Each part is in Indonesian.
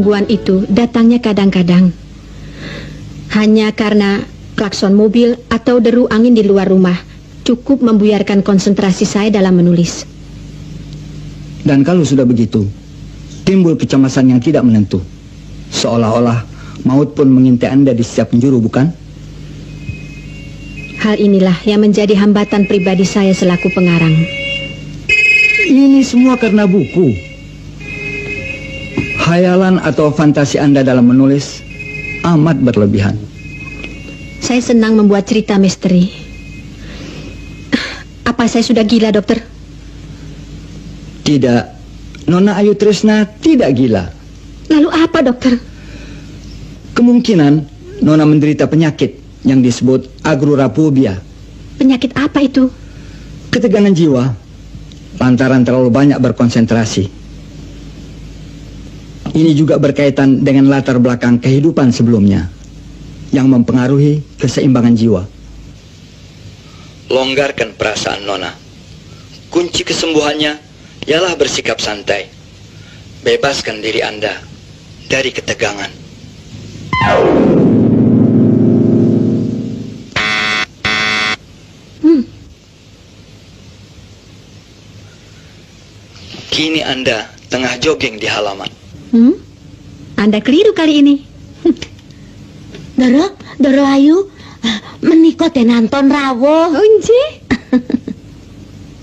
gangguan itu datangnya kadang-kadang. Hanya karena klakson mobil atau deru angin di luar rumah cukup membuyarkan konsentrasi saya dalam menulis. Dan kalau sudah begitu, timbul kecemasan yang tidak menentu. Seolah-olah maut pun mengintai Anda di setiap penjuru, bukan? Hal inilah yang menjadi hambatan pribadi saya selaku pengarang. Ini semua karena buku. Khayalan atau fantasi Anda dalam menulis amat berlebihan. Saya senang membuat cerita misteri. Apa saya sudah gila, dokter? Tidak, Nona Ayu Tresna tidak gila. Lalu apa, dokter? Kemungkinan Nona menderita penyakit yang disebut agorapobia. Penyakit apa itu? Ketegangan jiwa lantaran terlalu banyak berkonsentrasi. Ini juga berkaitan dengan latar belakang kehidupan sebelumnya yang mempengaruhi keseimbangan jiwa. Longgarkan perasaan Nona. Kunci kesembuhannya ialah bersikap santai. Bebaskan diri Anda dari ketegangan. Kini Anda tengah jogging di halaman. Anda keliru kali ini. Doro Ayu, menika den Anton rawuh. Unji.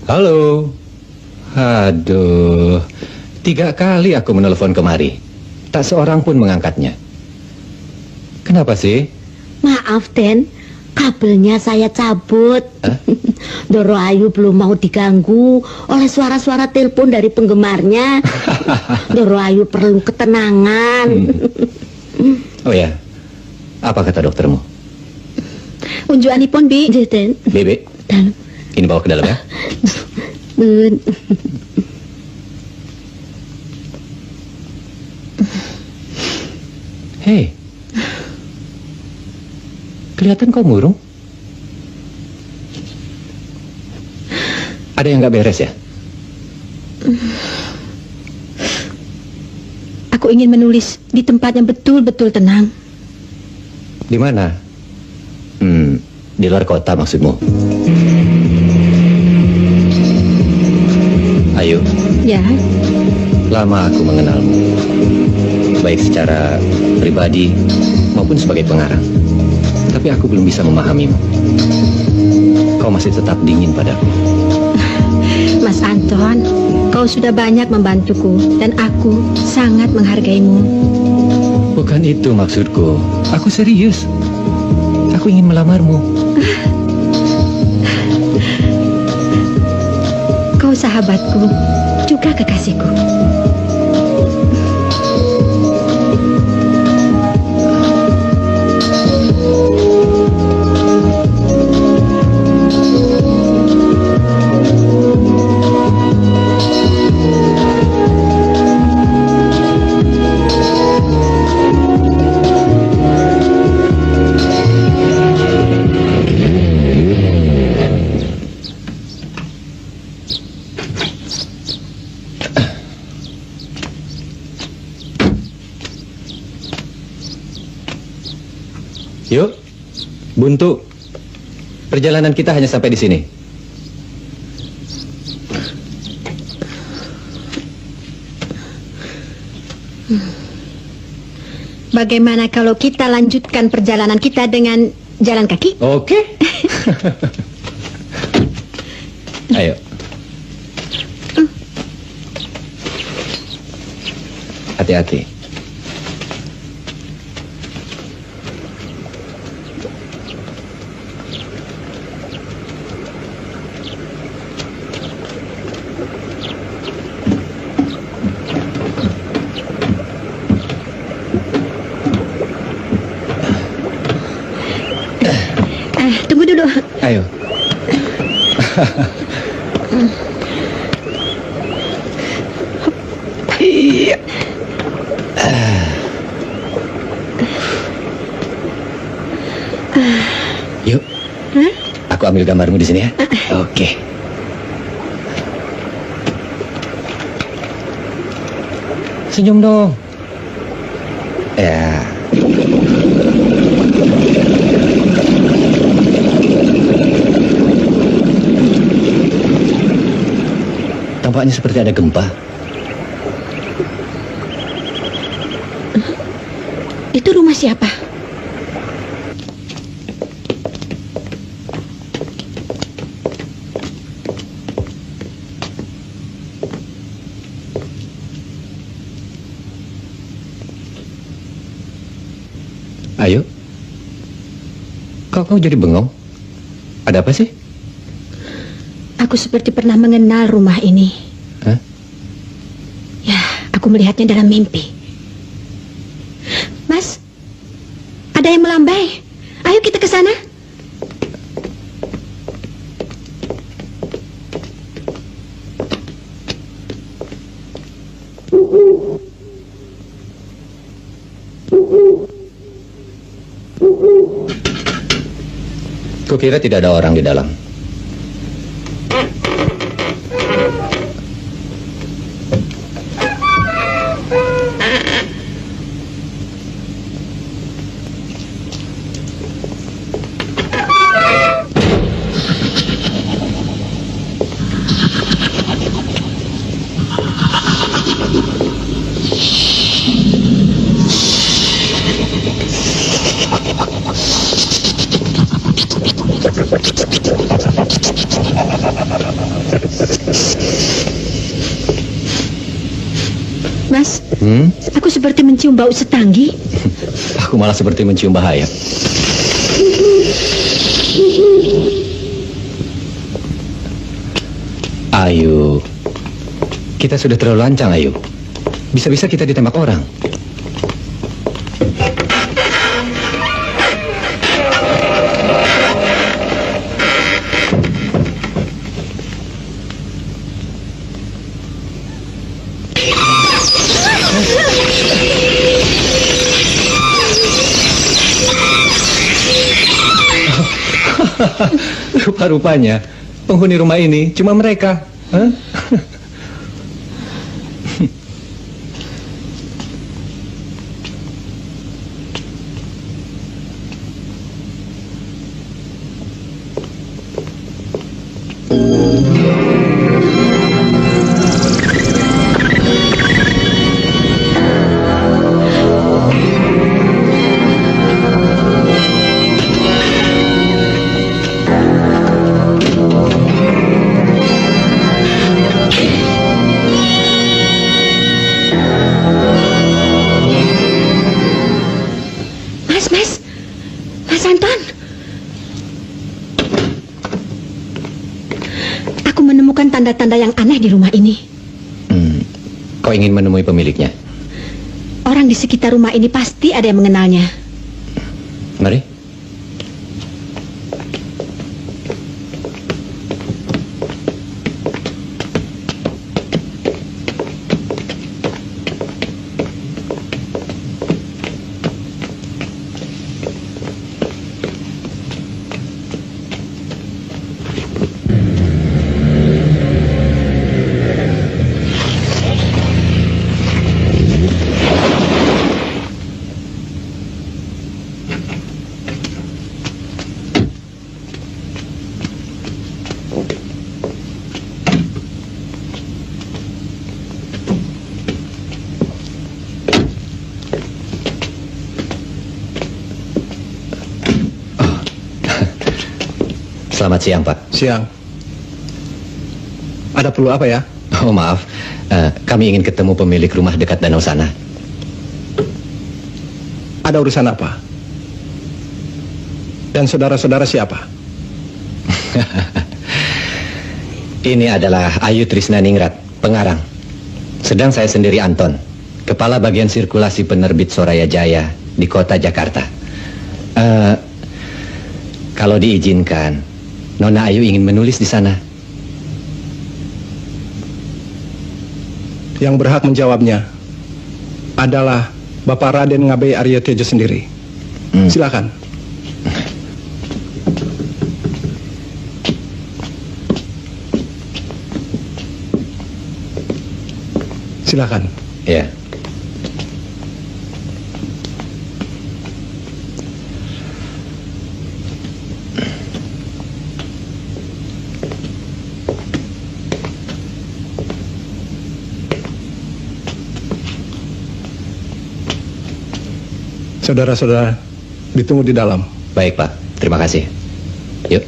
Halo. Aduh, 3 kali aku menelpon kemari. Tak seorang pun mengangkatnya. Kenapa sih? Maaf, Den. Kabelnya saya cabut. Hah? Doro Ayu belum mau diganggu oleh suara-suara telepon dari penggemarnya. Doro Ayu perlu ketenangan. Oh ya, apa kata doktermu? Unjuanipun, Bi. Den. Bebe, Dan ini bawa ke dalam ya. Bun. Hei, kelihatan kau murung. Ada yang nggak beres ya? Aku ingin menulis di tempat yang betul-betul tenang. Di mana? Di luar kota maksudmu? Ayo, Ya, lama aku mengenalmu, baik secara pribadi maupun sebagai pengarang. Tapi aku belum bisa memahamimu. Kau masih tetap dingin padaku. Mas Anton, kau sudah banyak membantuku dan aku sangat menghargaimu. Bukan itu maksudku. Aku serius. Aku ingin melamarmu. Kau sahabatku, juga kekasihku. Yuk, buntu. Perjalanan kita hanya sampai di sini. Bagaimana kalau kita lanjutkan perjalanan kita dengan jalan kaki? Oke. Ayo. Hati-hati. Tunggu dulu. Ayo. Iya. Yuk. Aku ambil gambarmu di sini ya. Oke. Senyum dong. Ya. Tampaknya seperti ada gempa. Itu rumah siapa? Ayo. Kok kau jadi bengong? Ada apa sih? Aku seperti pernah mengenal rumah ini. Hah? Ya, aku melihatnya dalam mimpi. Mas, ada yang melambai. Ayo kita ke sana. Kukira tidak ada orang di dalam. Mas, Hmm? aku seperti mencium bau setanggi. Aku malah seperti mencium bahaya. Ayu, kita sudah terlalu lancang, Ayu. Bisa-bisa kita ditembak orang. Rupa-rupanya penghuni rumah ini cuma mereka. Hah? Mas Anton. Aku menemukan tanda-tanda yang aneh di rumah ini. Kau ingin menemui pemiliknya? Orang di sekitar rumah ini pasti ada yang mengenalnya. Mari. Selamat siang, Pak. Siang. Ada perlu apa ya? Oh, maaf. Kami ingin ketemu pemilik rumah dekat danau sana. Ada urusan apa? Dan saudara-saudara siapa? Ini adalah Ayu Trisnaningrat, pengarang. Sedang saya sendiri Anton, kepala bagian sirkulasi penerbit Soraya Jaya di kota Jakarta. Kalau diizinkan, Nona Ayu ingin menulis di sana. Yang berhak menjawabnya adalah Bapak Raden Ngabei Arya Tejo sendiri. Silakan. Silakan. Ya. Saudara-saudara, ditunggu di dalam. Baik, Pak. Terima kasih. Yuk.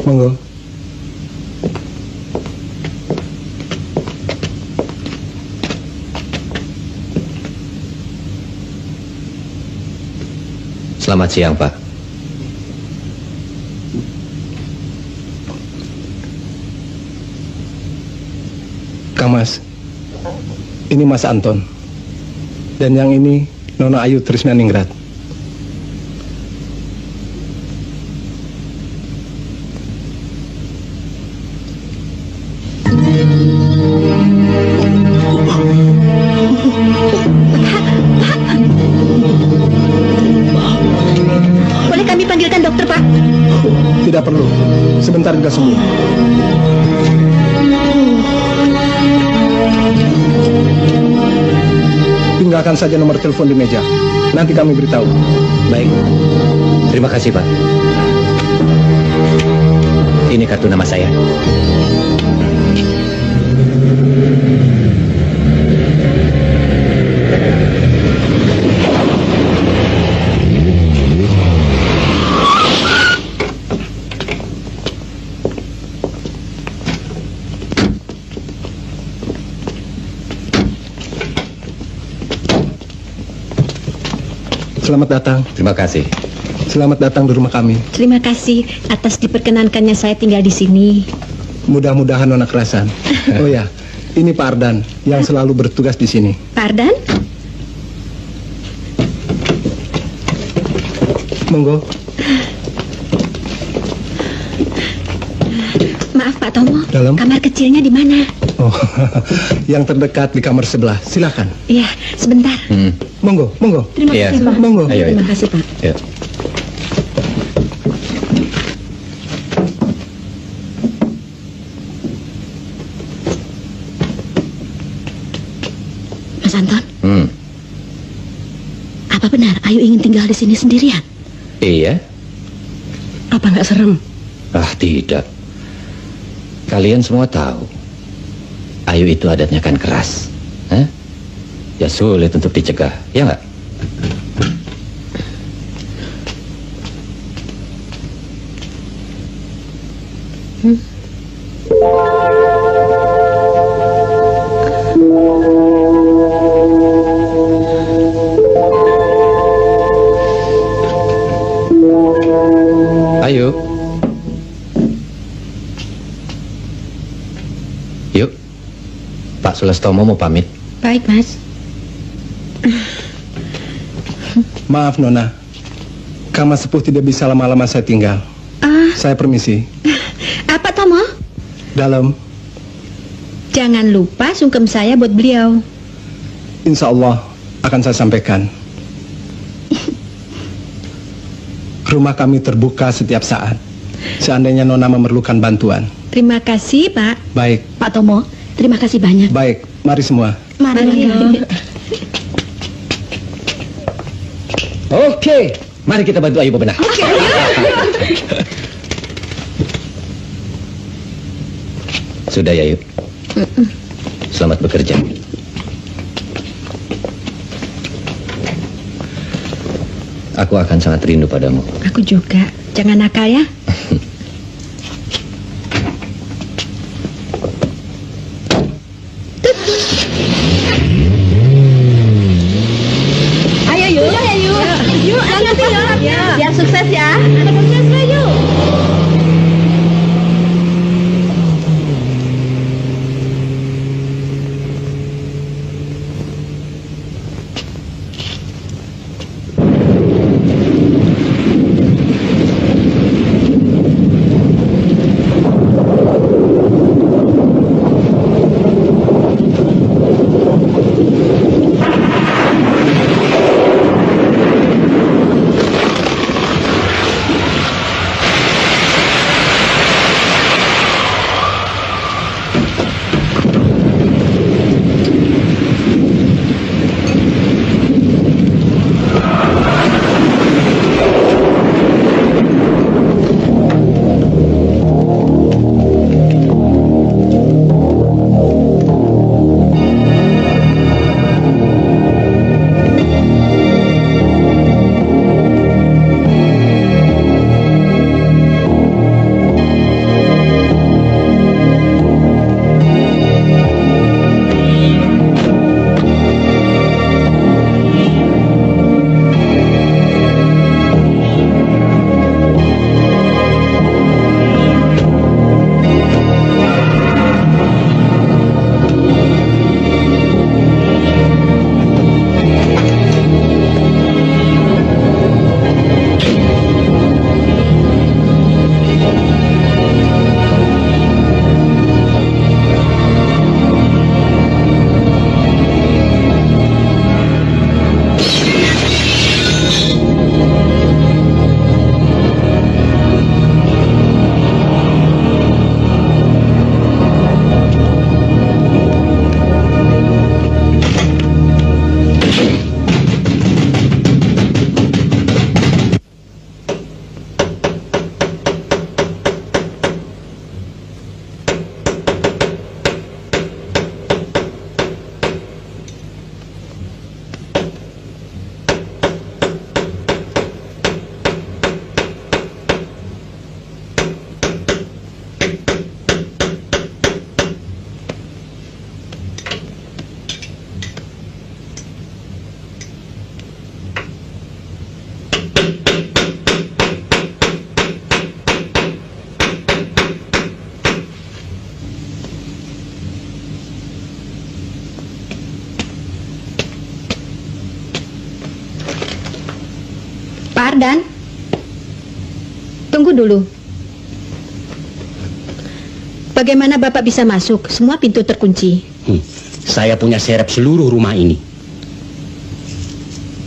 Monggo. Selamat siang, Pak. Kang Mas, ini Mas Anton. Dan yang ini Nona Ayu Trisnaningrat. Boleh kami panggilkan dokter, Pak? Tidak perlu. Sebentar juga sembuh. Tinggalkan saja nomor telepon di meja. Nanti kami beritahu. Baik. Terima kasih, Pak. Ini kartu nama saya. Selamat datang. Terima kasih. Selamat datang di rumah kami. Terima kasih atas diperkenankannya saya tinggal di sini. Mudah-mudahan Nona kerasan. Oh ya, ini Pak Ardan yang selalu bertugas di sini. Pak Ardan? Monggo. Maaf Pak Tomo, Dalam? kamar kecilnya di mana? Oh, yang terdekat di kamar sebelah. Silakan. Iya, sebentar. Monggo, monggo. Terima Iya. kasih Pak. Monggo. Ayo, Terima kasih Pak. Yuk. Mas Anton, Hmm. apa benar Ayu ingin tinggal di sini sendirian? Iya. Apa nggak serem? Ah, tidak. Kalian semua tahu. Ayu itu adatnya kan keras. Hah? Ya sulit untuk dicegah, ya nggak? Ayo. Yuk. Pak Sulestomo mau pamit. Baik Mas. Maaf Nona. Kang Mas Sepuh tidak bisa lama-lama saya tinggal. Ah, Saya permisi. apa Tomo? Dalam. Jangan lupa sungkem saya buat beliau. Insya Allah akan saya sampaikan. Rumah kami terbuka setiap saat. Seandainya Nona memerlukan bantuan. Terima kasih Pak. Baik, Pak Tomo, terima kasih banyak. baik. Mari semua. Mari. Oke, mari kita bantu Ayu bebenah. Sudah ya, Ayu. Selamat bekerja. Aku akan sangat rindu padamu. Aku juga. Jangan nakal ya. Ayo yuk, yuk, hati-hati ya. Biar sukses ya. Sukses yuk. Pak Ardan, tunggu dulu. Bagaimana Bapak bisa masuk? Semua pintu terkunci. Saya punya serep seluruh rumah ini.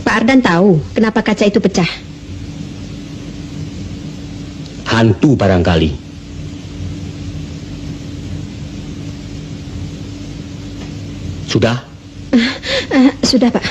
Pak Ardan tahu kenapa kaca itu pecah. Hantu barangkali. Sudah? Sudah, Pak.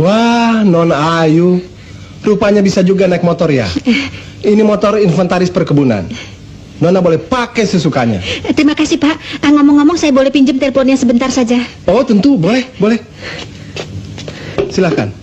Wah, Nona Ayu. Rupanya bisa juga naik motor ya. Ini motor inventaris perkebunan. Nona boleh pakai sesukanya. Terima kasih, Pak. Ngomong-ngomong, saya boleh pinjam teleponnya sebentar saja? Oh, tentu. Boleh, boleh. Silakan.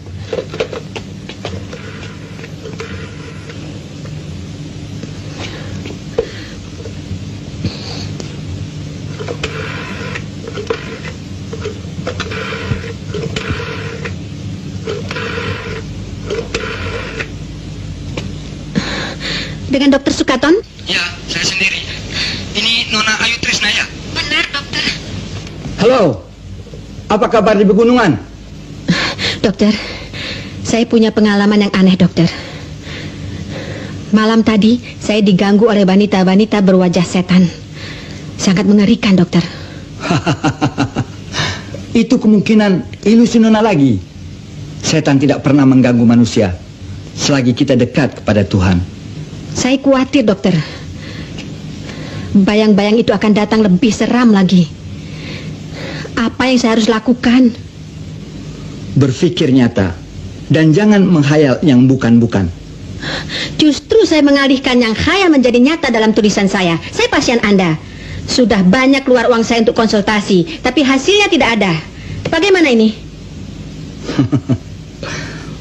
Dengan Dokter Sukaton? Ya, saya sendiri. Ini Nona Ayu Trisnaya. Benar, Dokter. Halo, apa kabar di pegunungan? Dokter, saya punya pengalaman yang aneh, Dokter. Malam tadi, saya diganggu oleh wanita-wanita berwajah setan. Sangat mengerikan, Dokter. Itu kemungkinan ilusi Nona lagi. Setan tidak pernah mengganggu manusia selagi kita dekat kepada Tuhan. Saya khawatir, Dokter. Bayang-bayang itu akan datang lebih seram lagi. Apa yang saya harus lakukan? Berpikir nyata dan jangan menghayal yang bukan-bukan. Justru saya mengalihkan yang khayal menjadi nyata dalam tulisan saya. Saya pasien Anda. Sudah banyak keluar uang saya untuk konsultasi, tapi hasilnya tidak ada. Bagaimana ini?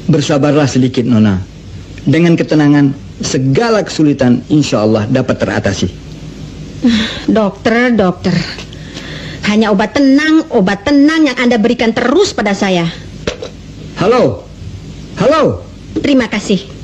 Bersabarlah sedikit, Nona. Dengan ketenangan, segala kesulitan insya Allah dapat teratasi. Dokter, hanya obat tenang yang Anda berikan terus pada saya. Halo, halo. Terima kasih.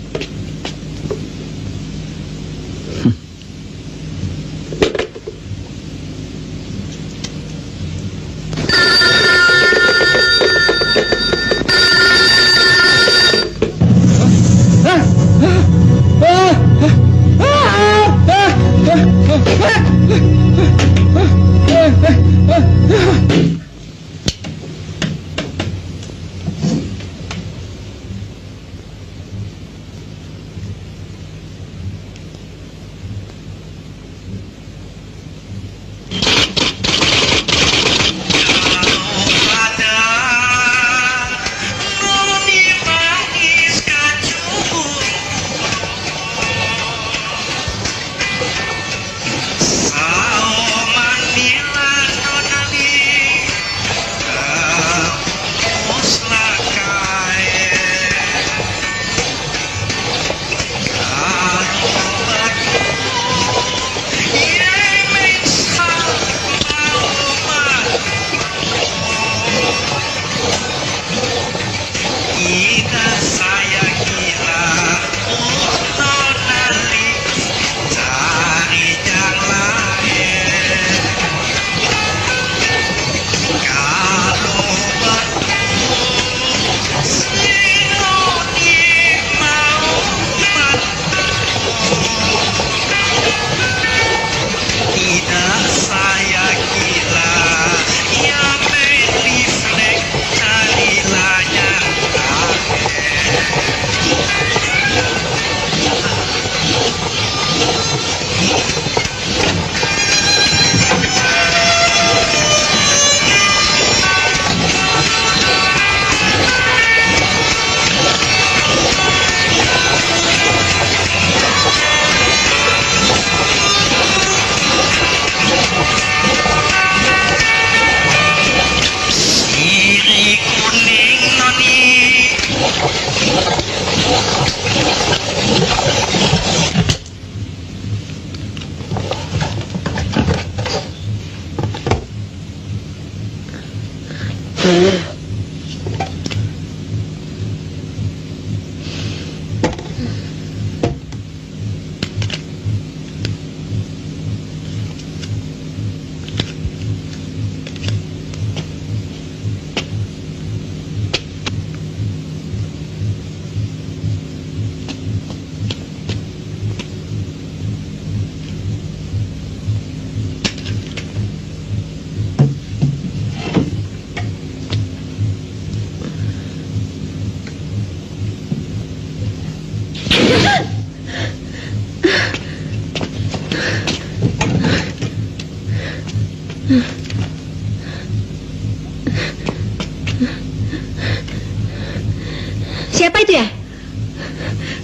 Siapa itu ya?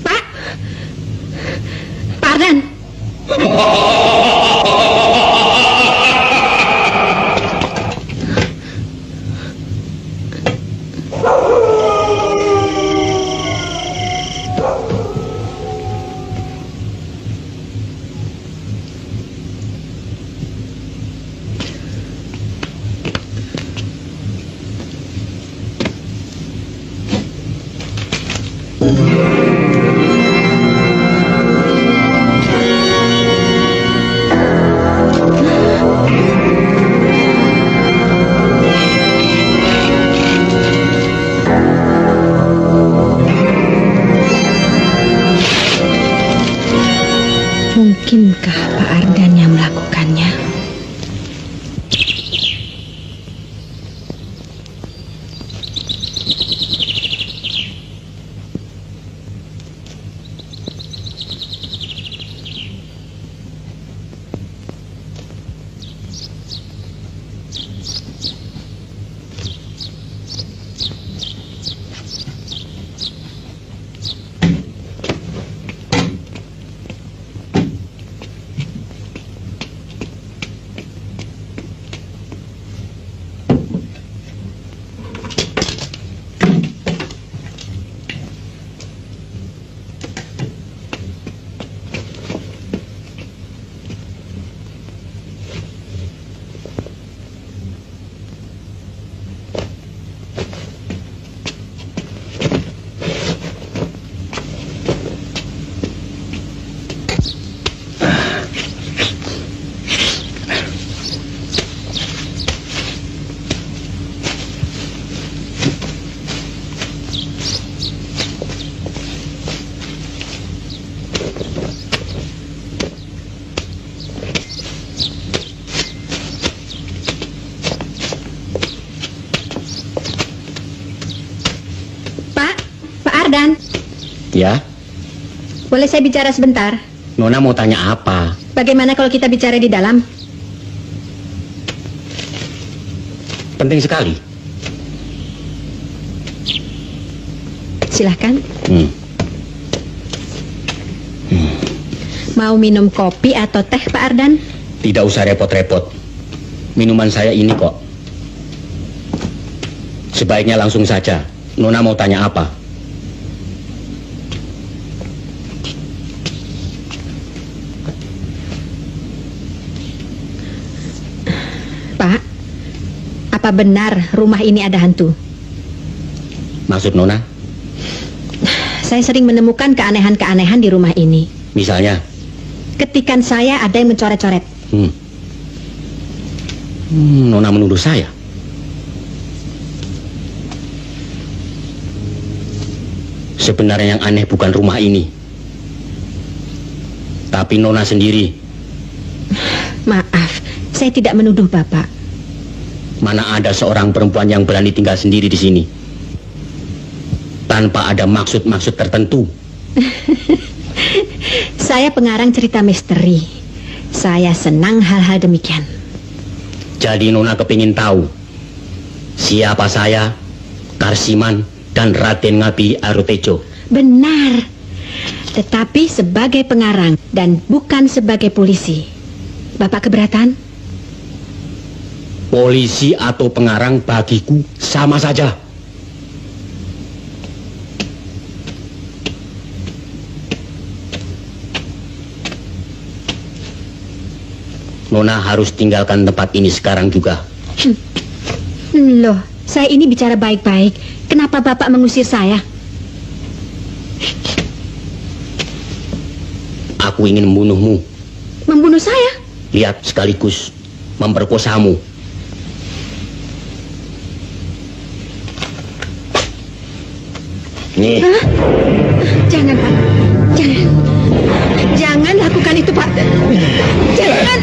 Pak? Pak Ardan? Mungkinkah Pak Ardan yang melakukannya? Ardan, Ya, boleh saya bicara sebentar? Nona mau tanya apa? Bagaimana kalau kita bicara di dalam? Penting sekali. Silahkan. Hmm. Mau minum kopi atau teh, Pak Ardan? Tidak usah repot-repot. Minuman saya ini kok. Sebaiknya langsung saja. Nona mau tanya apa? Pak, apa benar rumah ini ada hantu? Maksud Nona? Saya sering menemukan keanehan-keanehan di rumah ini. Misalnya? Ketikan saya ada yang mencoret-coret. Nona menuduh saya. Sebenarnya yang aneh bukan rumah ini, tapi Nona sendiri. Maaf, saya tidak menuduh Bapak. Mana ada seorang perempuan yang berani tinggal sendiri di sini tanpa ada maksud-maksud tertentu. Saya pengarang cerita misteri. Saya senang hal-hal demikian. Jadi Nona kepingin tahu siapa saya, Karsiman, dan Raden Ngabi Arutejo. Benar. Tetapi sebagai pengarang dan bukan sebagai polisi. Bapak keberatan? Polisi atau pengarang bagiku sama saja. Nona harus tinggalkan tempat ini sekarang juga. Loh, Saya ini bicara baik-baik. Kenapa Bapak mengusir saya? Aku ingin membunuhmu. Membunuh saya? Lihat sekaligus memperkosamu. Nih, Hah? Jangan, Pak. Jangan. Jangan lakukan itu, Pak. Jangan.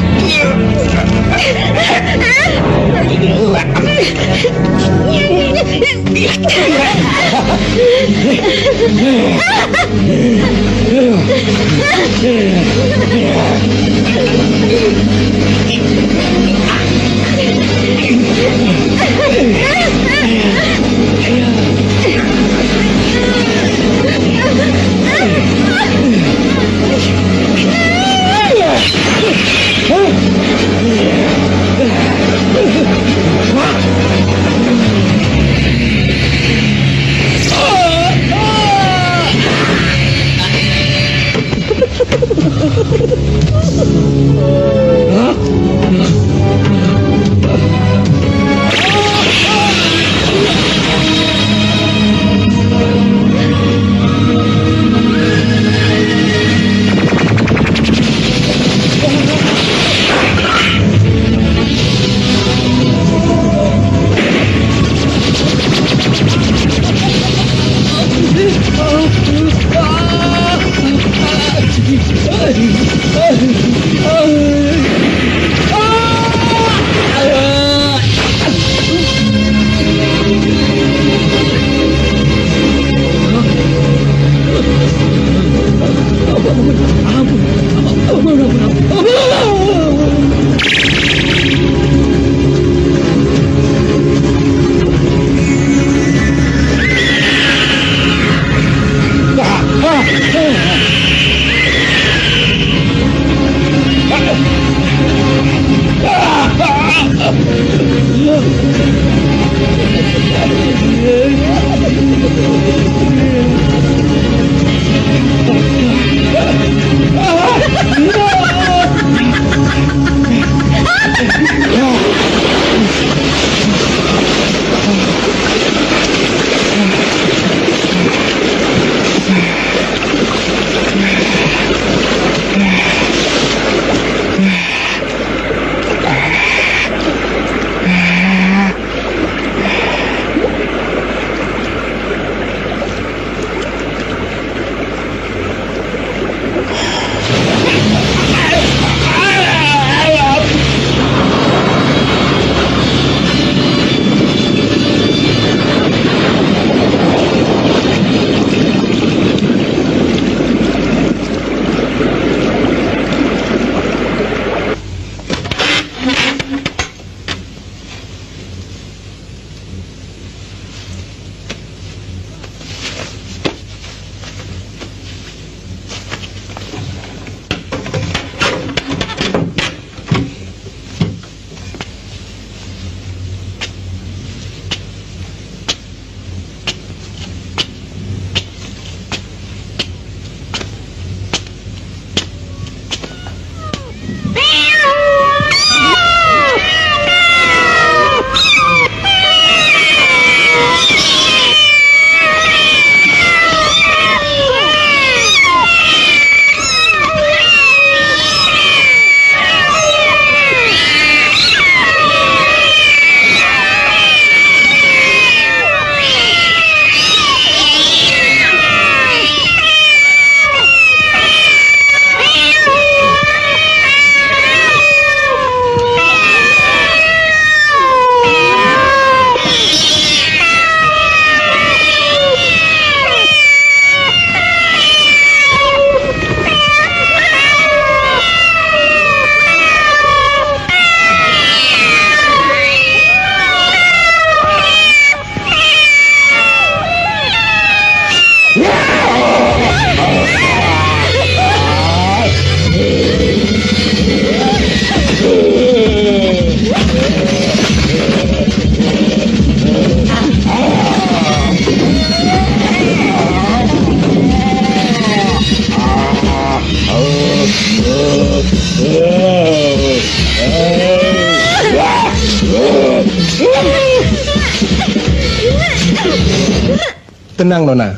Tenang, Nona.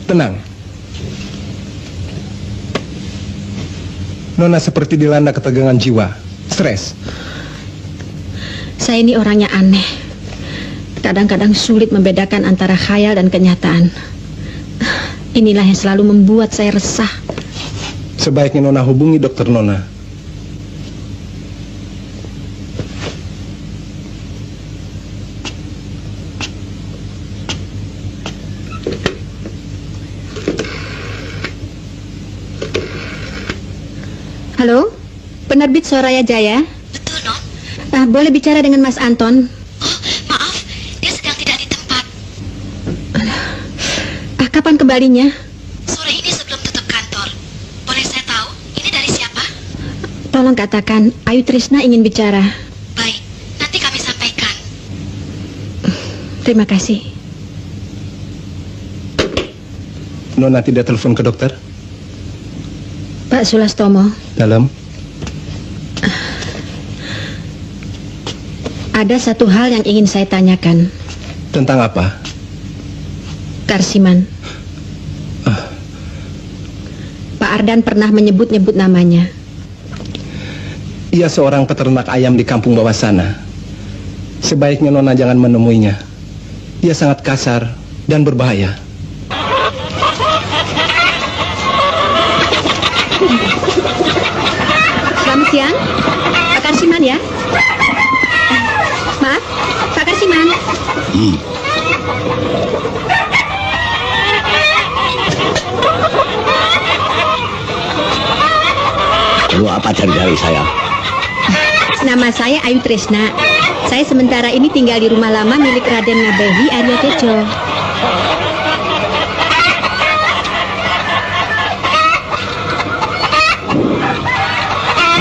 Tenang. Nona seperti dilanda ketegangan jiwa. Stres. Saya ini orangnya aneh. Kadang-kadang sulit membedakan antara khayal dan kenyataan. Inilah yang selalu membuat saya resah. Sebaiknya Nona hubungi dokter Nona. Halo, penerbit Soraya Jaya. Betul, Non. Boleh bicara dengan Mas Anton? Oh, maaf, dia sedang tidak di tempat. Kapan kembalinya? Sore ini sebelum tutup kantor. Boleh saya tahu, ini dari siapa? Tolong katakan, Ayu Trisna ingin bicara. Baik, nanti kami sampaikan. Terima kasih. Nona tidak telepon ke dokter? Pak Sulastomo, Dalam. ada satu hal yang ingin saya tanyakan. Tentang apa? Karsiman. Pak Ardan pernah menyebut-nyebut namanya. Ia seorang peternak ayam di kampung bawah sana. Sebaiknya Nona jangan menemuinya. Ia sangat kasar dan berbahaya. Selamat siang, Pak Karsiman ya. Maaf, Pak Karsiman. Lu apa dari saya? Nama saya Ayu Trisna. Saya sementara ini tinggal di rumah lama milik Raden Ngabehi Arya Tejo.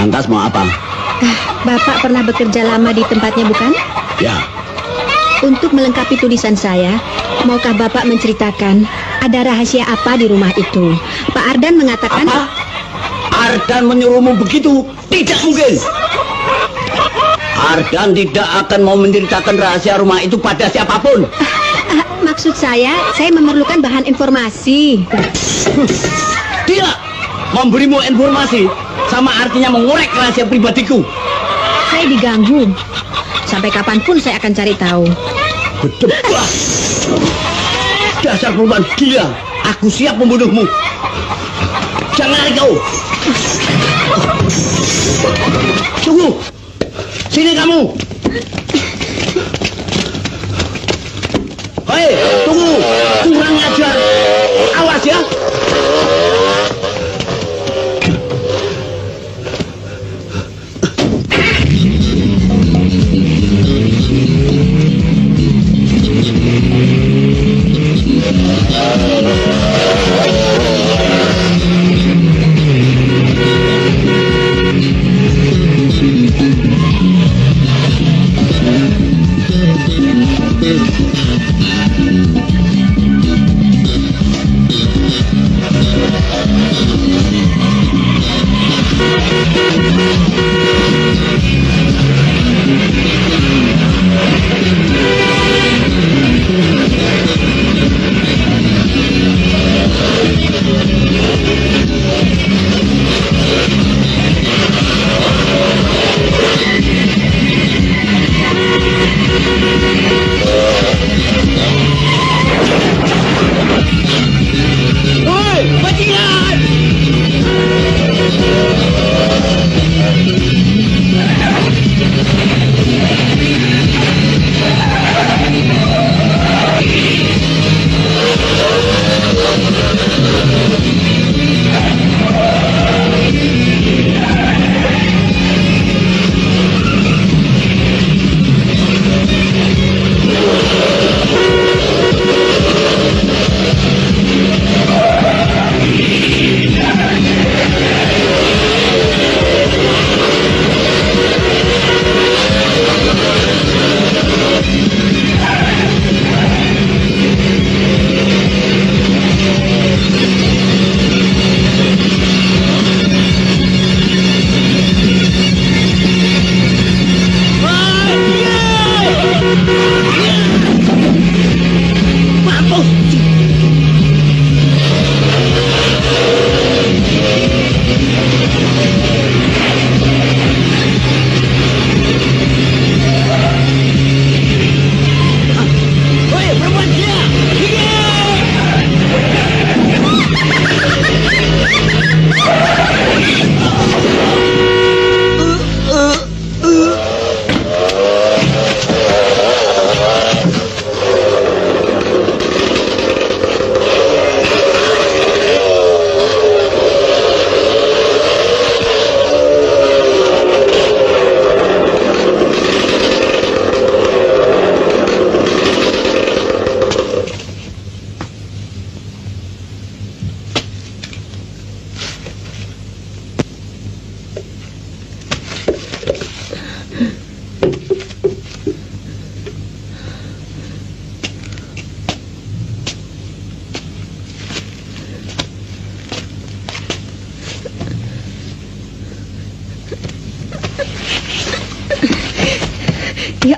Lantas mau apa? Bapak pernah bekerja lama di tempatnya bukan? Ya, Untuk melengkapi tulisan saya, maukah Bapak menceritakan ada rahasia apa di rumah itu? Pak Ardan mengatakan... apa? Ardan menyuruhmu begitu? Tidak mungkin. Ardan tidak akan mau menceritakan rahasia rumah itu pada siapapun. Maksud saya memerlukan bahan informasi. Dia memberimu informasi sama artinya mengorek rahasia pribadiku. Saya diganggu. Sampai kapanpun saya akan cari tahu. Berdebah. Dasar perempuan gila. Aku siap membunuhmu. Jangan lari kau. Tunggu. Sini kamu. Hei, tunggu. Kurang ajar. Awas ya.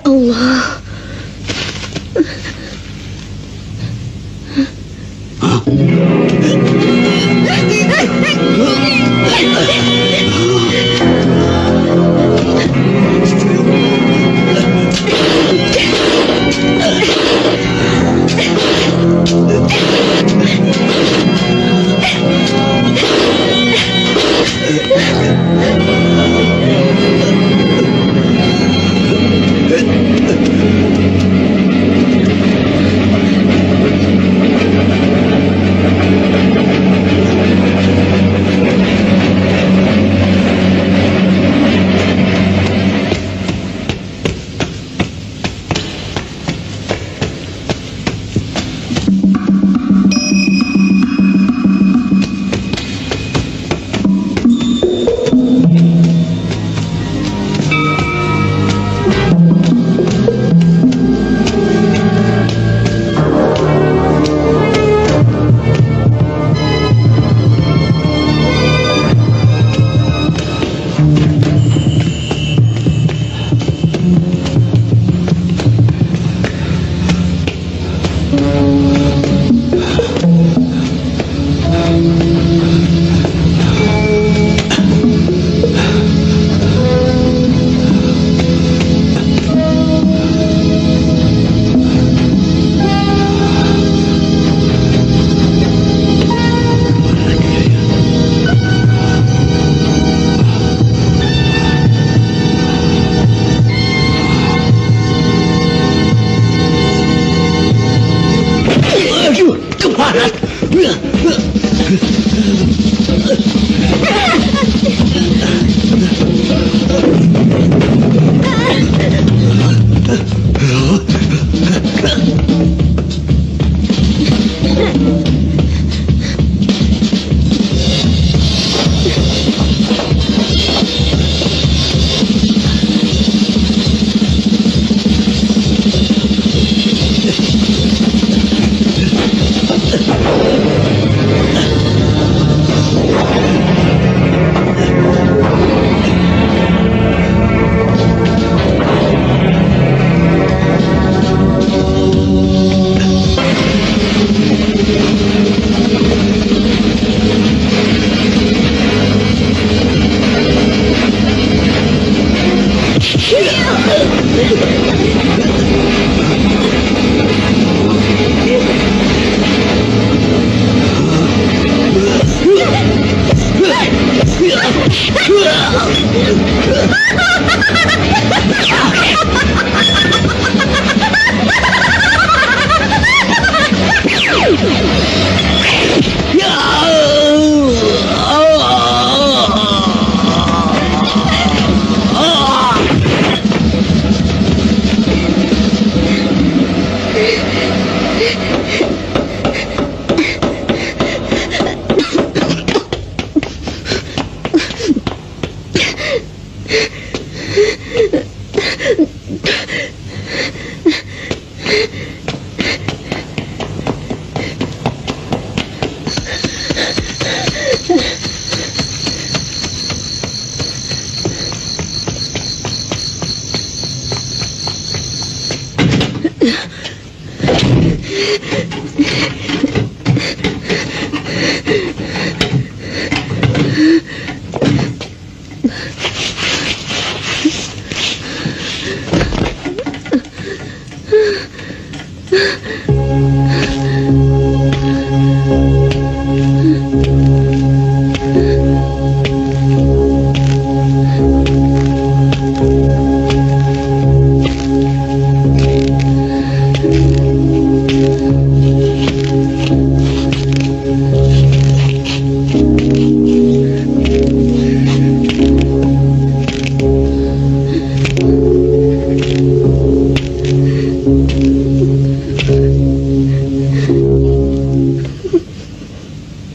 Allah.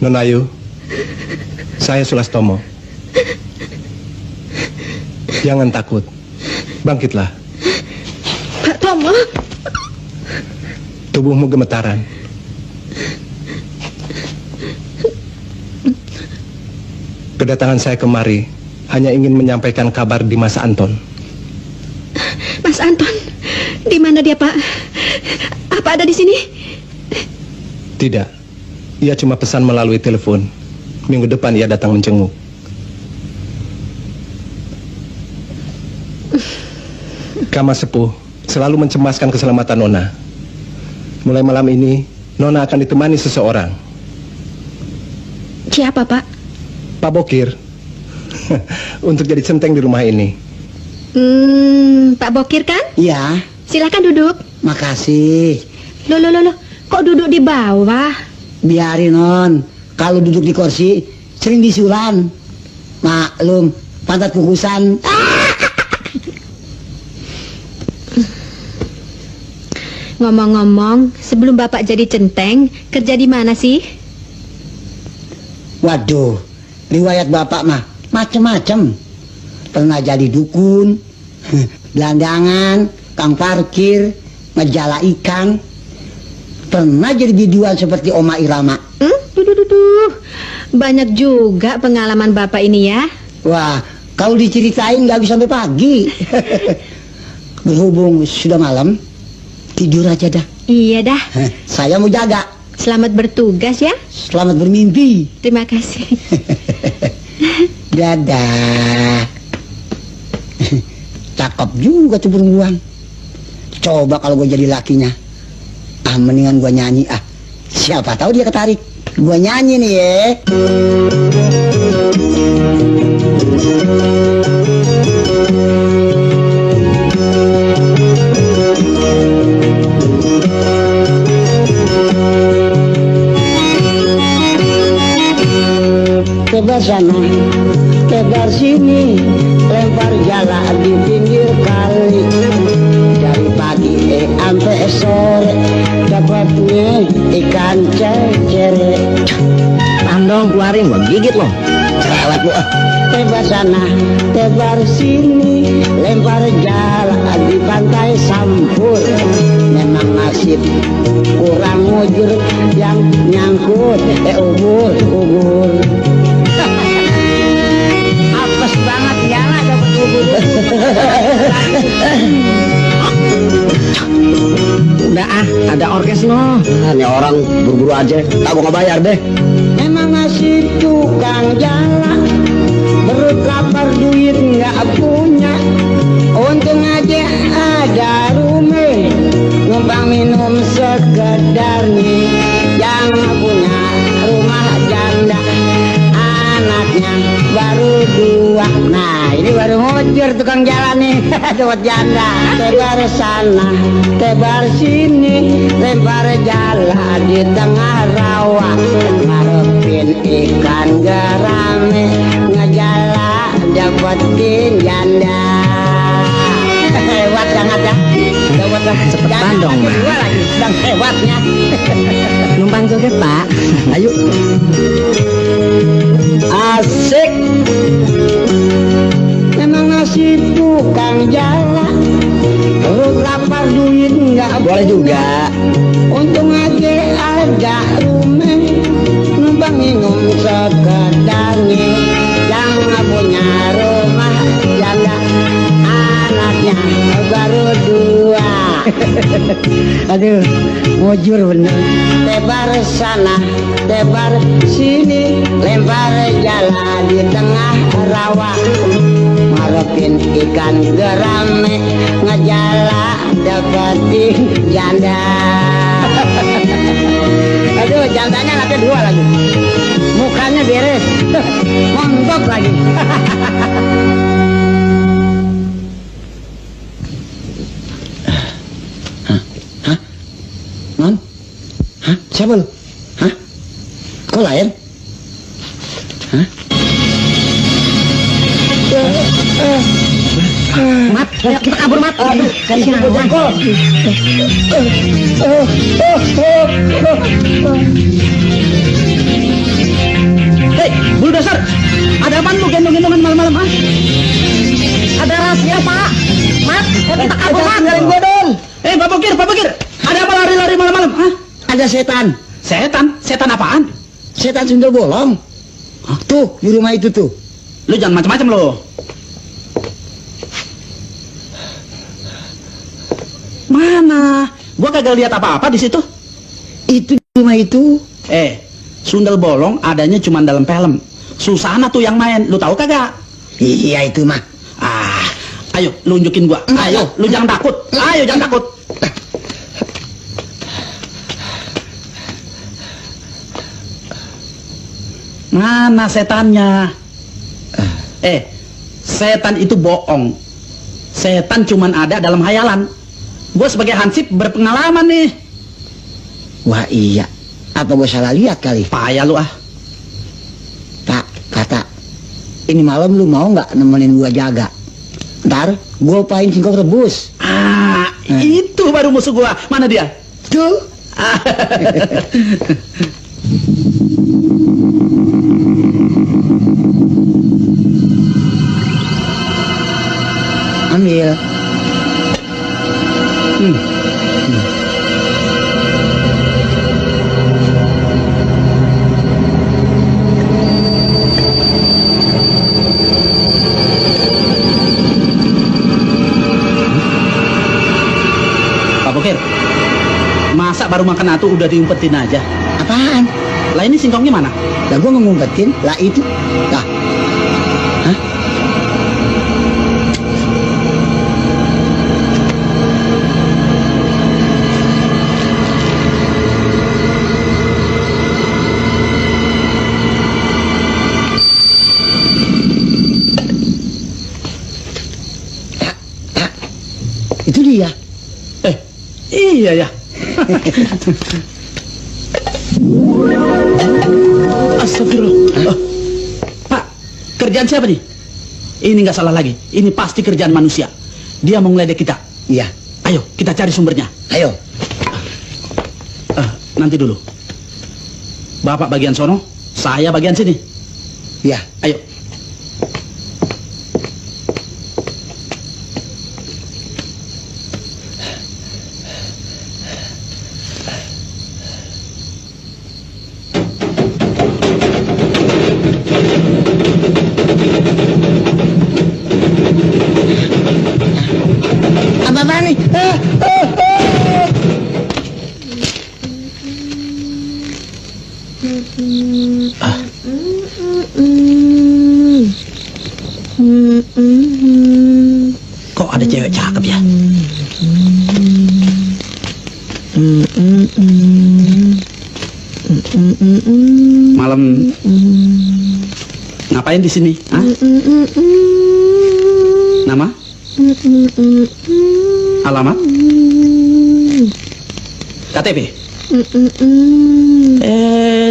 Nona Ayu, saya Sulastomo. Jangan takut, bangkitlah. Pak Tomo, Tubuhmu gemetaran. Kedatangan saya kemari hanya ingin menyampaikan kabar Dimas Anton. Mas Anton, Di mana dia, Pak? Apa ada di sini? Tidak. Ia cuma pesan melalui telepon. Minggu depan ia datang menjenguk. Kama Sepuh selalu mencemaskan keselamatan Nona. Mulai malam ini, Nona akan ditemani seseorang. Siapa, Pak? Pak Bokir. Untuk jadi centeng di rumah ini. Pak Bokir kan? Iya, Silakan duduk. makasih. Loh. Kok duduk di bawah? Biarin non, kalau duduk di kursi sering bisulan. Maklum, pantat kukusan. Ngomong-ngomong, sebelum Bapak jadi centeng, kerja di mana sih? Waduh, riwayat bapak mah macem-macem. Pernah jadi dukun, gelandangan, kang parkir, ngejala ikan. Pernah jadi biduan seperti Oma Irama. Duh. Banyak juga pengalaman Bapak ini ya. Wah, kalau diceritain nggak bisa sampai pagi. Berhubung sudah malam, tidur aja dah. Iya dah. Saya mau jaga. Selamat bertugas ya. Selamat bermimpi. Terima kasih. Dadah. Cakep juga tuh perempuan. Coba kalau gue jadi lakinya. Mendingan gue nyanyi Siapa tahu dia ketarik. Gue nyanyi nih ya. Tebar sana, tebar sini, lempar jala di pinggir kali. Dari pagi sampai sore, dapatnya ikan cecere. Tandong keluarin, gua gigit loh. Cerewet lu. Tebar sana, tebar sini, lempar jala di pantai Sampur. Memang nasib kurang mujur yang nyangkut ubur. Apes banget jala dapat ubur. Udah ada orkes no. Ini orang buru-buru aja, tak gua nggak bayar deh. Memang nasib tukang jala, perut lapar duit nggak punya. Untung aja ada rumah, numpang minum sekedarnya. Yang punya rumah janda, anaknya baru 2. Nah ini baru ngocur tukang jalan nih. Dapat janda. Tebar sana, tebar sini, lempar jala di tengah rawa. Ngarepin ikan gerame, ngejala dapetin janda. Hebat banget ya. Dapat Cepetan dong, Ma. Dua lagi, sedang hebatnya. Numpang joget Pak. Ayo. Asik. Memang nasib tukang jala, perut lapar duit nggak Boleh juga. Untung aja ada rumah, numpang minum sekedarnya. Yang nggak punya rumah janda, anaknya baru 2. Aduh, mujur bener. Tebar sana, tebar sini, lempar jala di tengah rawa. Ngarepin ikan gerame, ngejala dapetin janda. Aduh, jandanya nanti 2 lagi. Mukanya beres, montok lagi. Non? Hah? Siapa lu? Hah? Kok lain? Hah? Mat, ayo kita kabur Mat. Kasih sini gue jangkol. Hei, bulu dasar. Ada apaan lu gendong-gendongan malam-malam ah? Ada rahasia Pak. Mat, ayo kita kabur Mat. Tinggalin gue dong. Pak Bokir. Ada apa lari-lari malam-malam? Hah? Ada setan. Setan? Setan apaan? Setan sundel bolong. Tuh, di rumah itu tuh. Lu jangan macam-macam lo. Mana? Gua kagak lihat apa-apa di situ. Itu di rumah itu. Sundel bolong adanya cuma dalam film. Susana tuh yang main, lu tahu kagak? Iya itu mah. Ayo, lu unjukin gua. Ayo, lu jangan takut. Ayo, jangan takut. Mana setannya? Setan itu bohong. Setan cuman ada dalam hayalan. Gua sebagai hansip berpengalaman nih. Wah iya. Apa gue salah lihat kali? Payah lu ah. Tak, kata. Ini malam lu mau nggak nemenin gua jaga? Ntar gua upain singkong rebus. Itu baru musuh gua. Mana dia? Tuh. Ambil. Pak Bokir, masa baru makan atu udah diumpetin aja? Apaan? Lah ini singkongnya mana? Lah gua ngumpetin. Lah itu. Lah. Hah? Itu dia. Iya ya. Astagfirullah. Pak, kerjaan siapa nih? Ini nggak salah lagi. Ini pasti kerjaan manusia. Dia mau ngeledek kita. Iya. Ayo, kita cari sumbernya. Ayo. Nanti dulu. Bapak bagian sono, saya bagian sini. Iya. Ayo. Apa nih? Kok ada cewek cakep ya? Malam ngapain di sini? Hah? Nama? Alamat? KTP?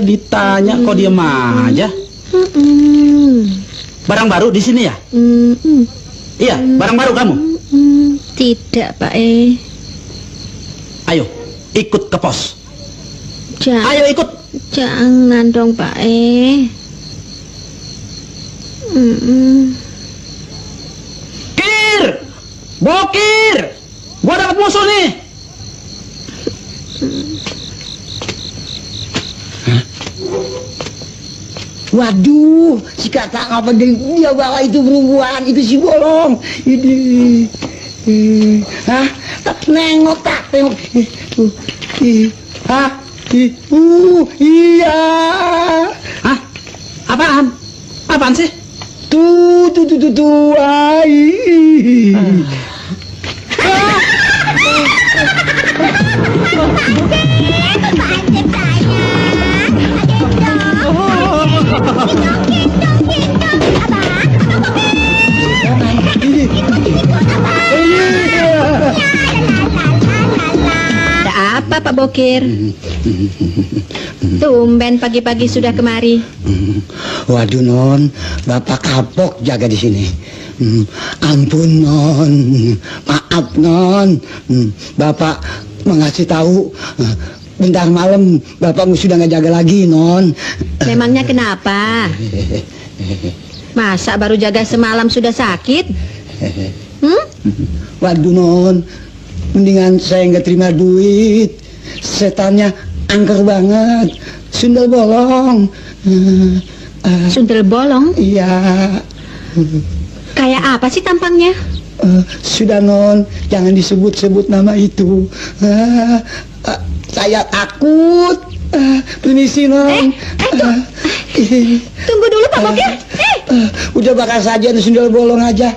Ditanya kok diem aja. Barang baru di sini ya? Iya, barang baru kamu. Tidak, Pak Ayo, ikut ke pos. Jangan, Ayo ikut. jangan dong, Pak Kir! Bokir! Gua dapat musuh nih. Waduh, si kata ngapa dia bawa itu perempuan, itu si bolong. Ini. Hah? Tak nengok, tak tengok. Hah? Iya. Hah? Apaan? Apaan sih? Tuh. Ai. Ada apa, Pak Bokir? Tumben pagi-pagi sudah kemari. Waduh non, bapak kapok jaga di sini. Ampun non, maaf non. Bapak mengasih tahu. Bentar malam bapakmu sudah nggak jaga lagi non. Memangnya kenapa? Masa baru jaga semalam sudah sakit? Waduh non, mendingan saya nggak terima duit. Setannya angker banget, sundel bolong. Sundel bolong? Iya. Kayak apa sih tampangnya? Sudah non, jangan disebut-sebut nama itu. Saya takut. Permisi non. Tunggu dulu Pak Bokir. Udah bakar saja, sundel bolong aja.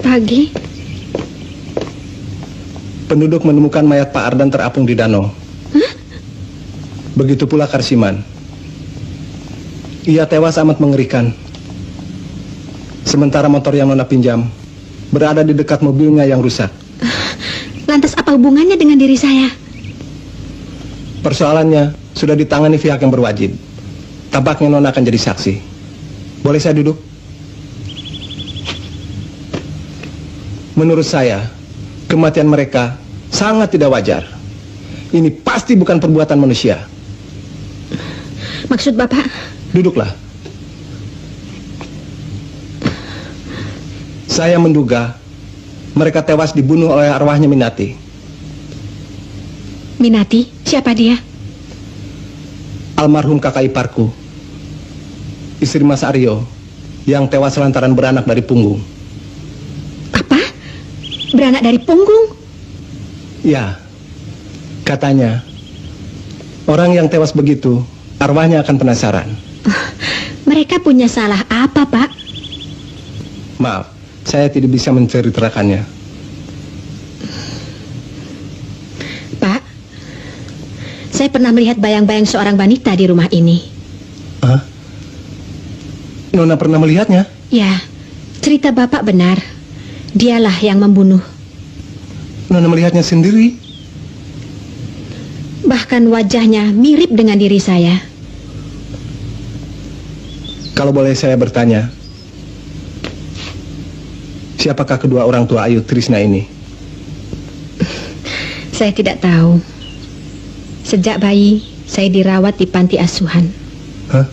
Pagi. Penduduk menemukan mayat Pak Ardan terapung di danau. Begitu pula Karsiman. Ia tewas amat mengerikan. Sementara motor yang Nona pinjam berada di dekat mobilnya yang rusak. Lantas apa hubungannya dengan diri saya? Persoalannya sudah ditangani pihak yang berwajib. Tampaknya Nona akan jadi saksi. Boleh saya duduk? Menurut saya, kematian mereka sangat tidak wajar. Ini pasti bukan perbuatan manusia. Maksud Bapak? Duduklah. Saya menduga mereka tewas dibunuh oleh arwahnya Minati. Minati? Siapa dia? Almarhum kakak iparku, istri Mas Aryo, yang tewas lantaran beranak dari punggung. Apa? Beranak dari punggung? Ya, katanya orang yang tewas begitu, arwahnya akan penasaran. Mereka punya salah apa, Pak? Maaf, saya tidak bisa menceritakannya. Pak, saya pernah melihat bayang-bayang seorang wanita di rumah ini. Hah? Nona pernah melihatnya? Ya, cerita Bapak benar. Dialah yang membunuh. Nona melihatnya sendiri. Bahkan wajahnya mirip dengan diri saya. Kalau boleh saya bertanya, siapakah kedua orang tua Ayu Trisna ini? Saya tidak tahu. Sejak bayi, saya dirawat di panti asuhan. Hah?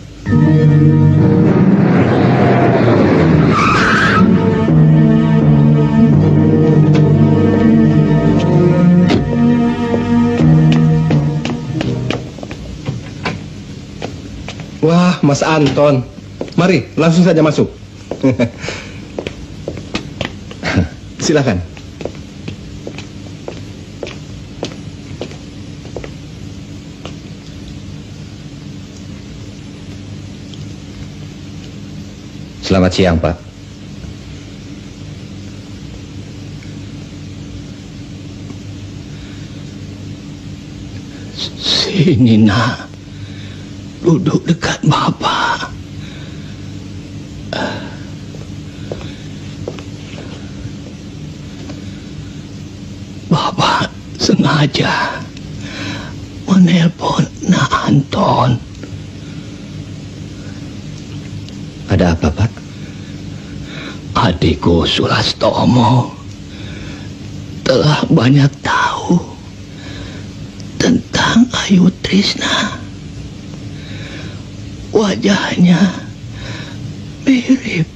Wah, Mas Anton. Mari, langsung saja masuk. Silakan. Selamat siang, Pak. Sini nak, duduk dekat Bapak. Bapak sengaja menelpon Nak Anton. Ada apa, Pak? Adikku Sulastomo telah banyak tahu tentang Ayu Trisna. Wajahnya mirip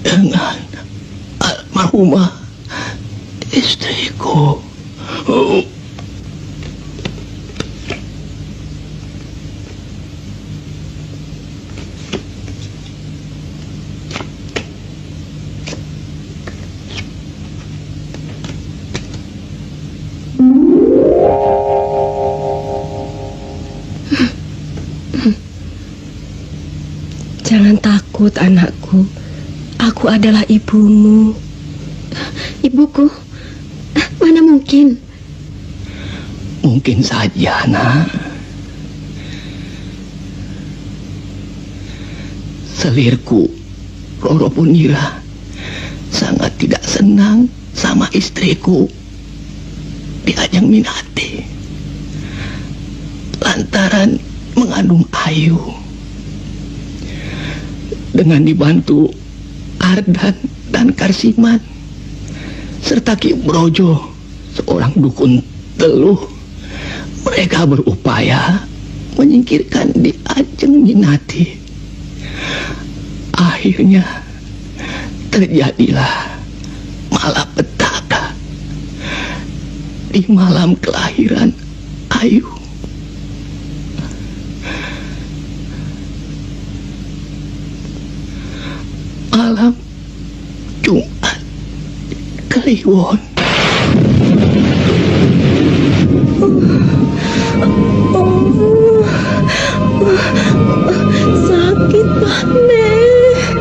dengan almarhumah istriku. Jangan takut, anakku. Aku adalah ibumu. Ibuku? Mana mungkin? Mungkin saja, Nak. Selirku, Roro Punira, sangat tidak senang sama istriku di Ajeng Minati lantaran mengandung Ayu. Dengan dibantu Ardan dan Karsiman serta Ki Brojo, seorang dukun teluh, mereka berupaya menyingkirkan di Ajeng Minati. Akhirnya terjadilah malapetaka di malam kelahiran Ayu. Malam Jumat Kliwon. Sakit, Pak Nek.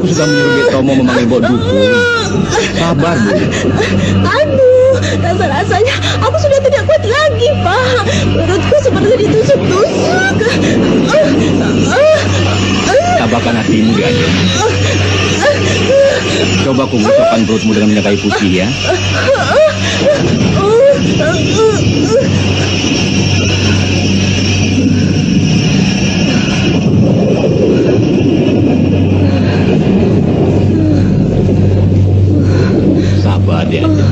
sudah menyuruh Dek Tomo memanggil Bok Dukun. Sabar, Bu. Aduh, rasa-rasanya aku sudah tidak kuat lagi, Pak. Perutku seperti ditusuk-tusuk. Tabahkan hatimu, Dek Ajeng. Coba aku gosokkan perutmu dengan minyak kayu putih ya. Sabar, Dek Ajeng.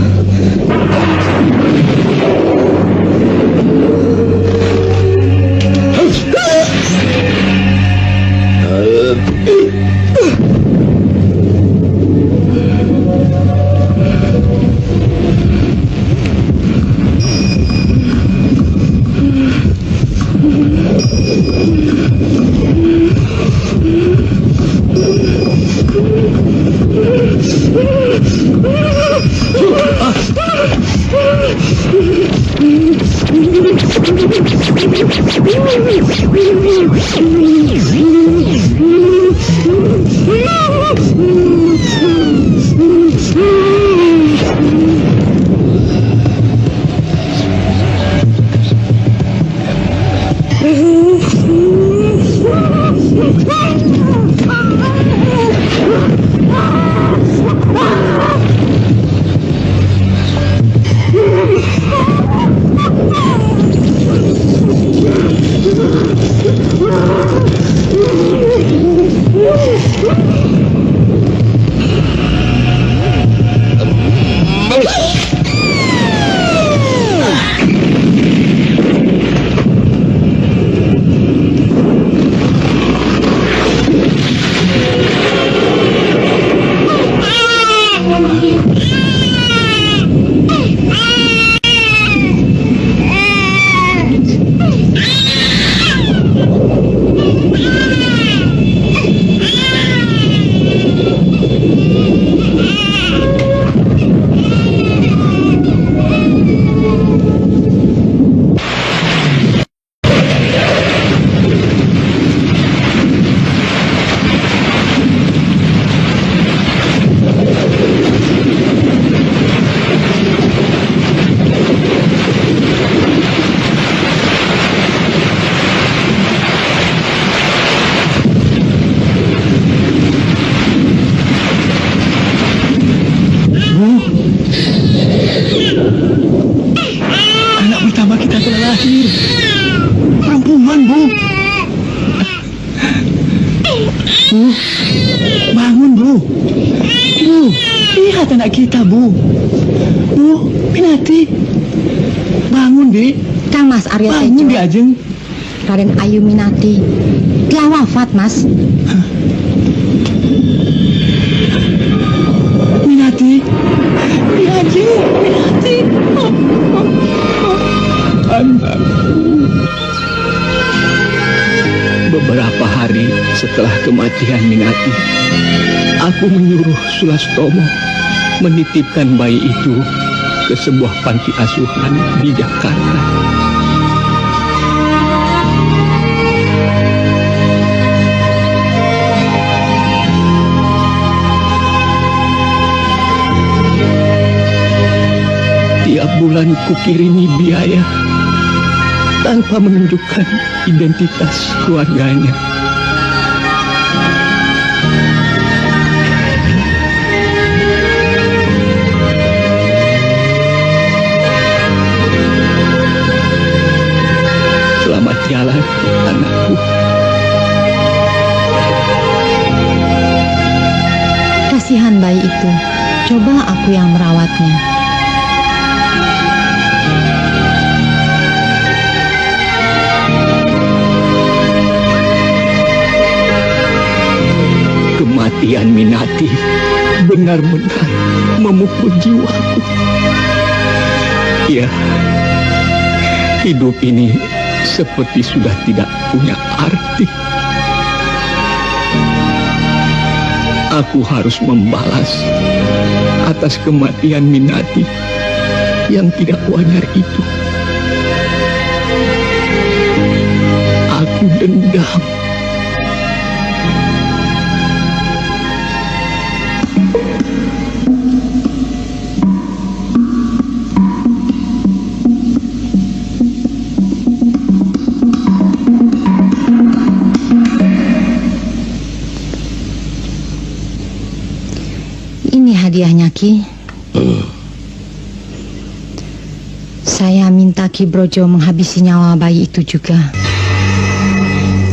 Anak pertama kita telah lahir. Perempuan, Bu. Bu, bangun, Bu. Bu, lihat anak kita, Bu. Bu, Minati. Bangun, Dek. Kang Mas Aryo Bangun, Tejo, Dek Ajeng. Raden Ayu Minati telah wafat, Mas. Minati. Dek Ajeng, Minati. Anakku. Beberapa hari setelah kematian Minati, aku menyuruh Sulastomo menitipkan bayi itu ke sebuah panti asuhan di Jakarta. Tiap bulan kukirimi biaya tanpa menunjukkan identitas keluarganya. Selamat jalan, anakku. Kasihan bayi itu. Coba aku yang merawatnya. Kematian Minati benar-benar memukul jiwaku. Ya, hidup ini seperti sudah tidak punya arti. Aku harus membalas atas kematian Minati yang tidak wajar itu. Aku dendam. hadiahnya, Ki. Saya minta Ki Brojo menghabisi nyawa bayi itu juga.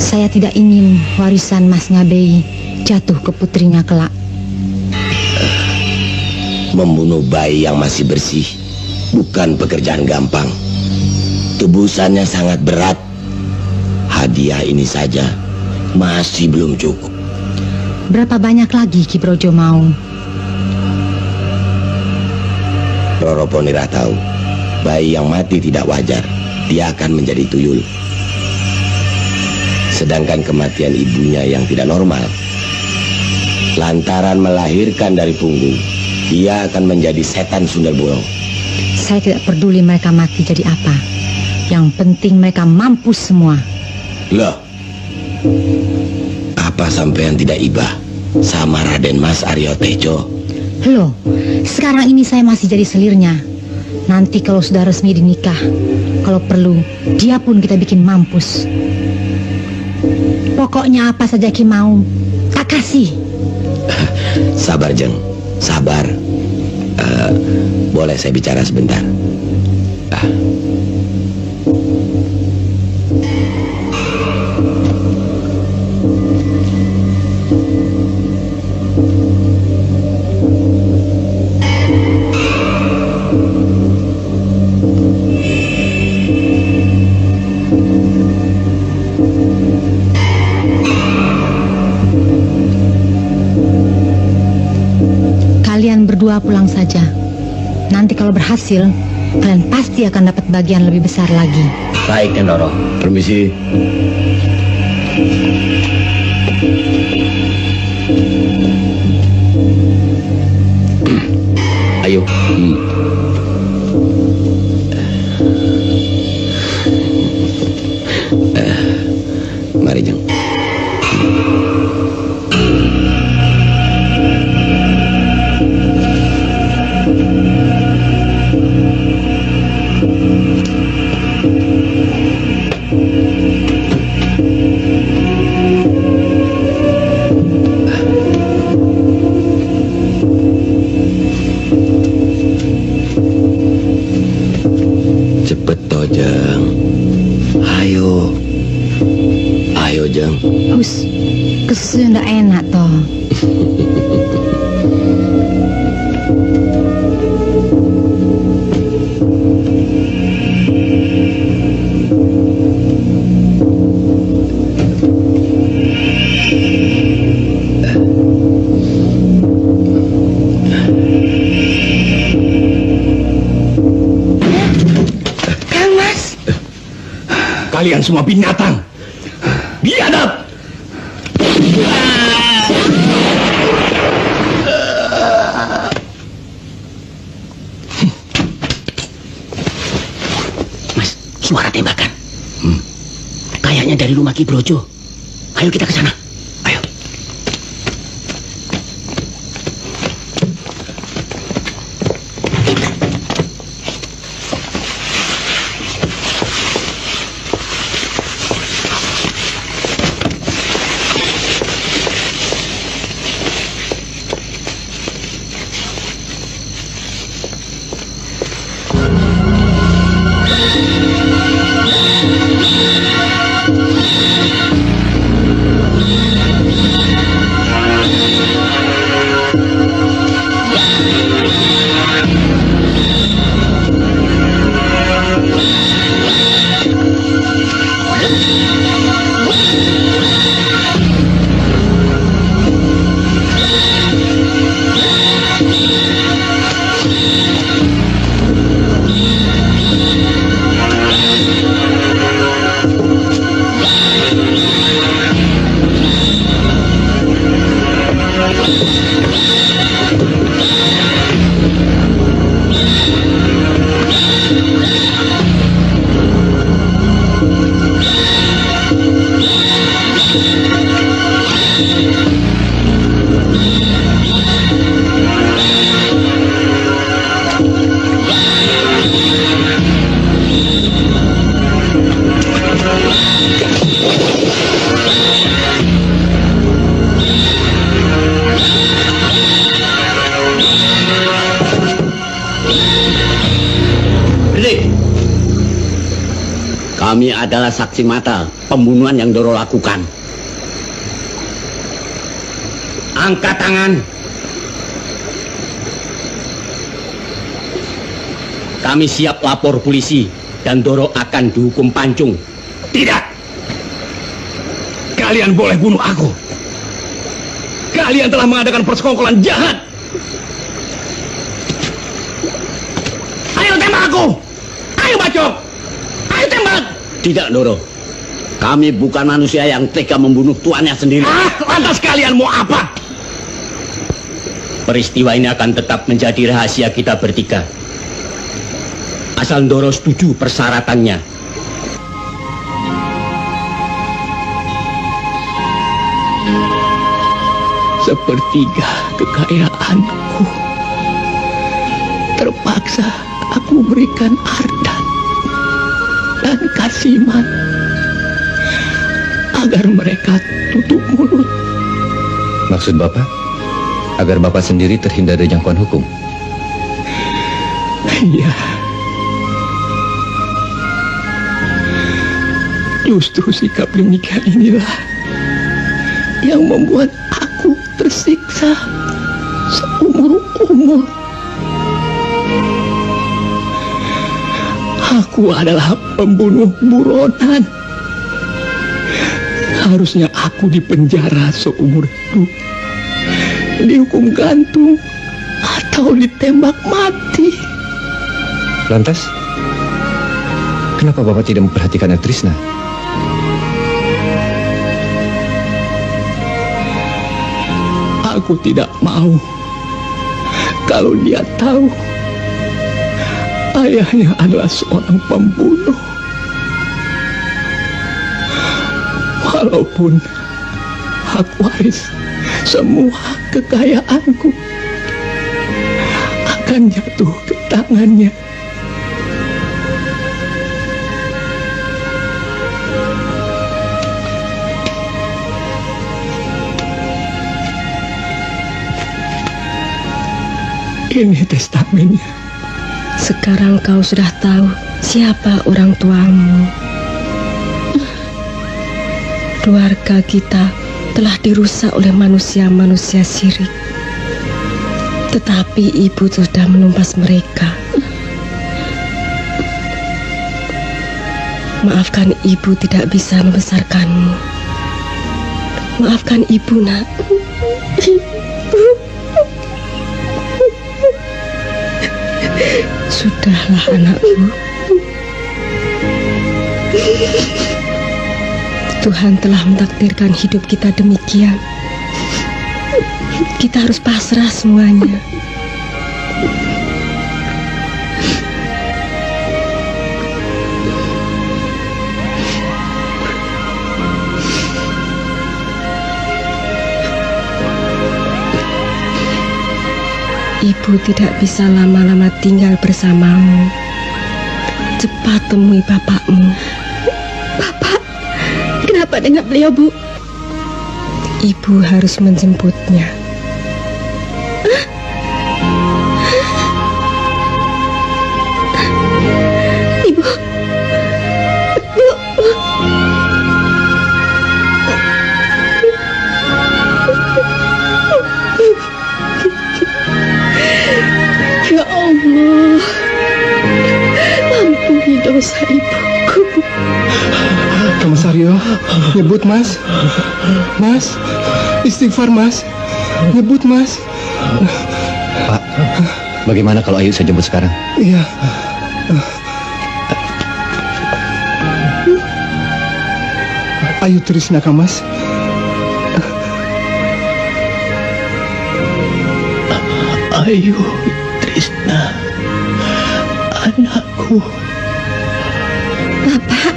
Saya tidak ingin warisan Mas Ngabei jatuh ke putrinya kelak. Membunuh bayi yang masih bersih bukan pekerjaan gampang. Tebusannya sangat berat. Hadiah ini saja masih belum cukup. Berapa banyak lagi Ki Brojo mau? Roro Ponira tahu bayi yang mati tidak wajar. Dia akan menjadi tuyul. Sedangkan kematian ibunya yang tidak normal, lantaran melahirkan dari punggung, dia akan menjadi setan Sundel Bolong. Saya tidak peduli mereka mati jadi apa. Yang penting mereka mampus semua. Loh, apa sampean tidak iba sama Raden Mas Aryo Tejo? Loh, sekarang ini saya masih jadi selirnya. Nanti kalau sudah resmi dinikah, kalau perlu, dia pun kita bikin mampus. Pokoknya apa saja Ki mau, tak kasih. Sabar Jeng, sabar. Boleh saya bicara sebentar? Kalian berdua pulang saja. Nanti kalau berhasil, kalian pasti akan dapat bagian lebih besar lagi. Baik, Kendoro. Permisi. Ayo. Mari, Jeng. Cepet toh, Jeng. Ayo. Ayo, Jeng. Hus, kesusu ndak enak toh. Kalian semua binatang. Biadab. Mas, suara tembakan. Kayaknya dari rumah Ki Brojo. Ayo kita ke sana. Ayo. Kami adalah saksi mata pembunuhan yang Doro lakukan. Angkat tangan. Kami siap lapor polisi dan Doro akan dihukum pancung. Tidak. Kalian boleh bunuh aku. Kalian telah mengadakan persekongkolan jahat. Ayo tembak aku. Ayo bacok. Ayo tembak. Tidak, Doro. Kami bukan manusia yang tega membunuh tuannya sendiri. Lantas kalian mau apa? Peristiwa ini akan tetap menjadi rahasia kita bertiga. Asal Doro setuju persyaratannya. Sepertiga kekayaanku terpaksa aku berikan Ardan dan Kasiman agar mereka tutup mulut. Maksud Bapak? Agar Bapak sendiri terhindar dari jangkauan hukum? Iya. Justru sikap demikian inilah yang membuat aku tersiksa seumur-umur. Aku adalah pembunuh buronan. Harusnya aku dipenjara seumur hidup, dihukum gantung, atau ditembak mati. Lantas, kenapa Bapak tidak memperhatikan Trisna? Aku tidak mau kalau dia tahu ayahnya adalah seorang pembunuh. Walaupun hak waris semua kekayaanku akan jatuh ke tangannya. Ini testamennya. Sekarang kau sudah tahu siapa orang tuamu. Keluarga kita telah dirusak oleh manusia-manusia syirik. Tetapi ibu sudah menumpas mereka. Maafkan ibu tidak bisa membesarkanmu. Maafkan ibu, nak. Sudahlah, anakku. Tuhan telah mentakdirkan hidup kita demikian. Kita harus pasrah semuanya. Ibu tidak bisa lama-lama tinggal bersamamu. Cepat temui bapakmu. Bapak, kenapa dengan beliau, Bu? Ibu harus menjemputnya. Ibu. Ya Allah, ampuni dosa ibuku. Mas Aryo, nyebut Mas. Mas, istighfar Mas. Nyebut Mas. Pak, bagaimana kalau Ayu saya jemput sekarang? Iya. Ayu Trisna kah Mas? Ayu Trisna, anakku. Bapak.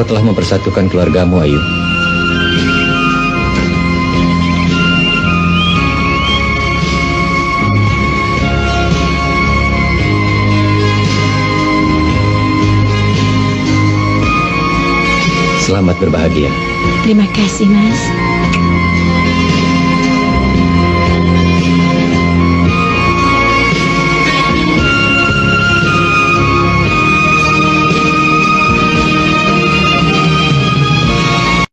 telah mempersatukan keluargamu, Ayu. Selamat berbahagia. Terima kasih, Mas.